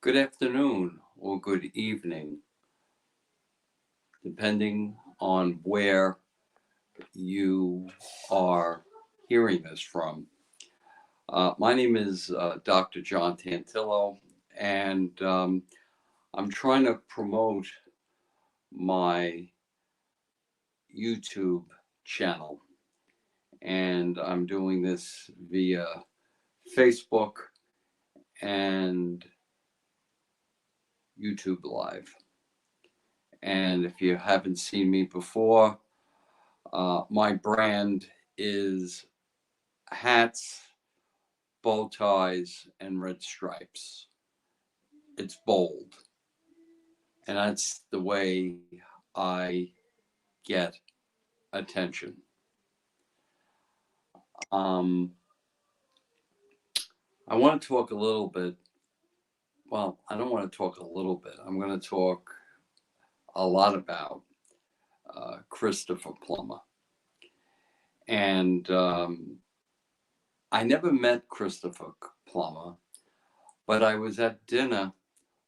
Good afternoon or good evening, depending on where you are hearing this from. My name is Dr. John Tantillo, and I'm trying to promote my YouTube channel, and I'm doing this via Facebook and YouTube Live. And if you haven't seen me before, my brand is hats, bow ties, and red stripes. It's bold. And that's the way I get attention. Um, I want to talk a little bit. Well, I don't want to talk a little bit. I'm going to talk a lot about Christopher Plummer. And I never met Christopher Plummer, but I was at dinner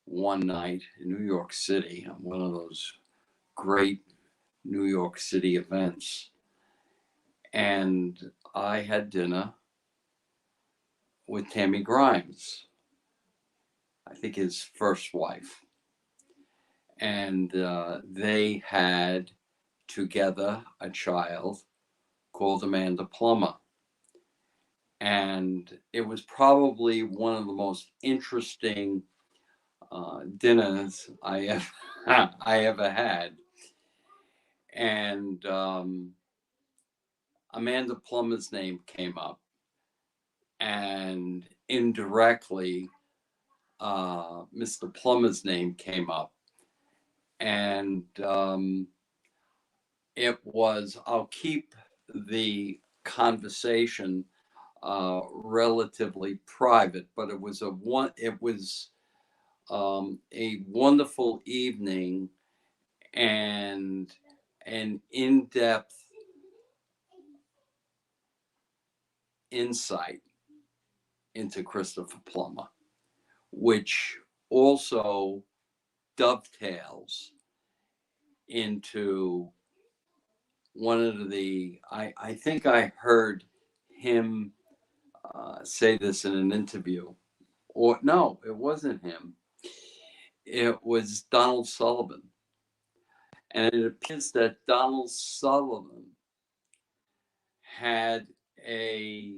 one night in New York City on one of those great New York City events. And I had dinner with Tammy Grimes, I think his first wife. And they had together a child called Amanda Plummer. And it was probably one of the most interesting dinners I ever had. And Amanda Plummer's name came up, and indirectly, Mr. Plummer's name came up. And I'll keep the conversation relatively private, but it was a wonderful evening and an in-depth insight into Christopher Plummer, which also dovetails into one of I think I heard him say this in an interview. Or no, it wasn't him. It was Donald Sullivan. And it appears that Donald Sullivan had a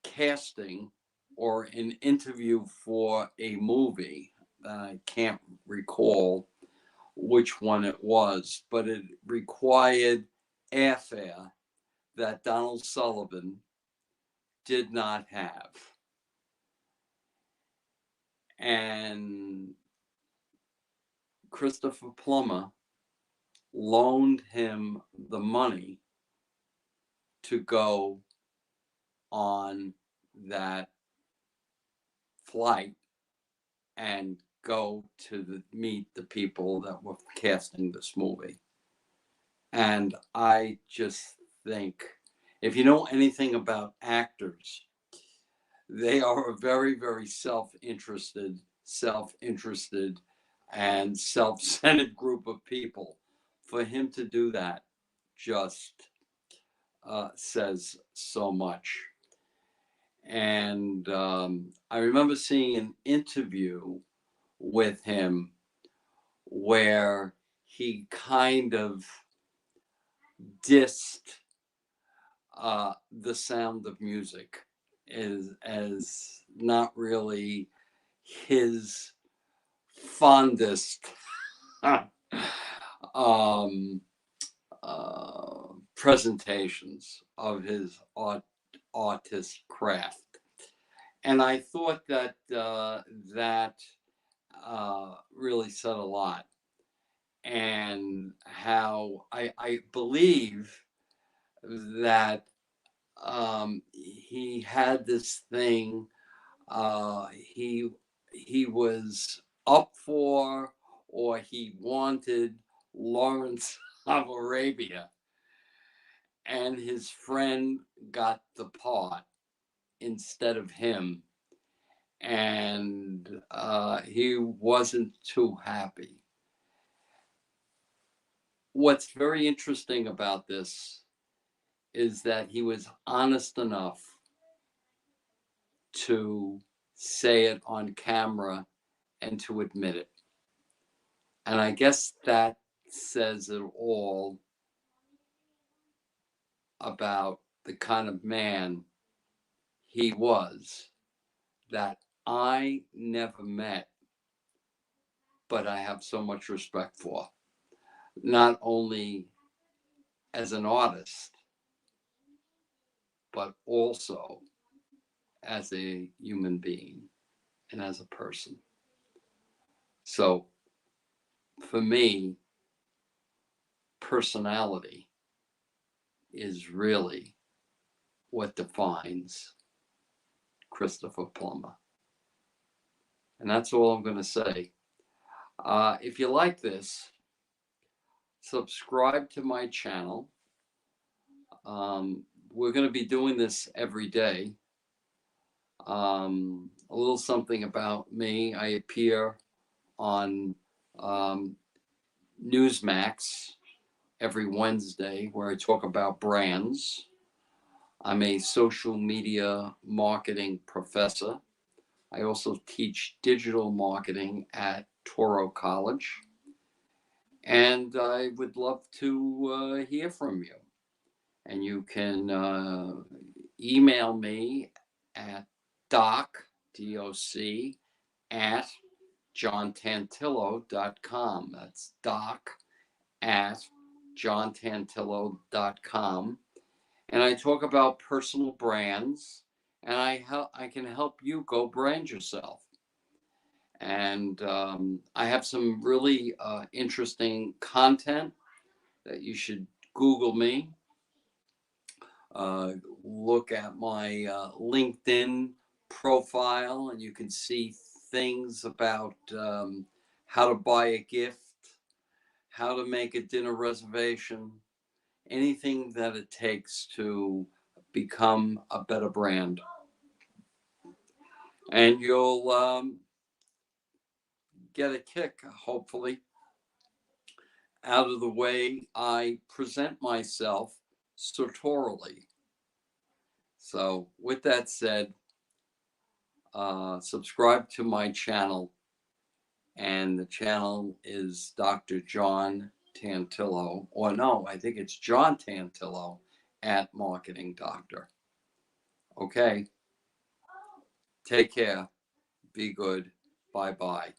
casting or an interview for a movie that I can't recall which one it was, but it required airfare that Donald Sullivan did not have. And Christopher Plummer loaned him the money to go on that flight and go to meet the people that were casting this movie. And I just think, if you know anything about actors, they are a very, very self-interested, and self-centered group of people. For him to do that just says so much. And I remember seeing an interview with him where he kind of dissed the Sound of Music as not really his fondest um, presentations of his artist craft. And I thought that that really said a lot. And how I believe that he had this thing he was up for, or he wanted Lawrence of Arabia, and his friend got the part instead of him. and he wasn't too happy. What's very interesting about this is that he was honest enough to say it on camera and to admit it. And I guess that says it all about the kind of man he was that I never met, but I have so much respect for, not only as an artist, but also as a human being and as a person. So for me, personality is really what defines Christopher Plummer. And that's all I'm going to say. If you like this, subscribe to my channel. We're going to be doing this every day. A little something about me. I appear on Newsmax every Wednesday where I talk about brands. I'm a social media marketing professor. I also teach digital marketing at Toro College. And I would love to hear from you. And you can email me at doc, at johntantillo.com. That's doc at johntantillo.com. And I talk about personal brands, and I can help you go brand yourself. And I have some really interesting content that you should Google me. Look at my LinkedIn profile, and you can see things about how to buy a gift, how to make a dinner reservation, anything that it takes to become a better brand. And you'll get a kick, hopefully, out of the way I present myself sartorially. So, with that said, subscribe to my channel, and the channel is Dr. John Tantillo, or no, I think it's John Tantillo at Marketing Doctor. Okay, take care, be good, bye bye.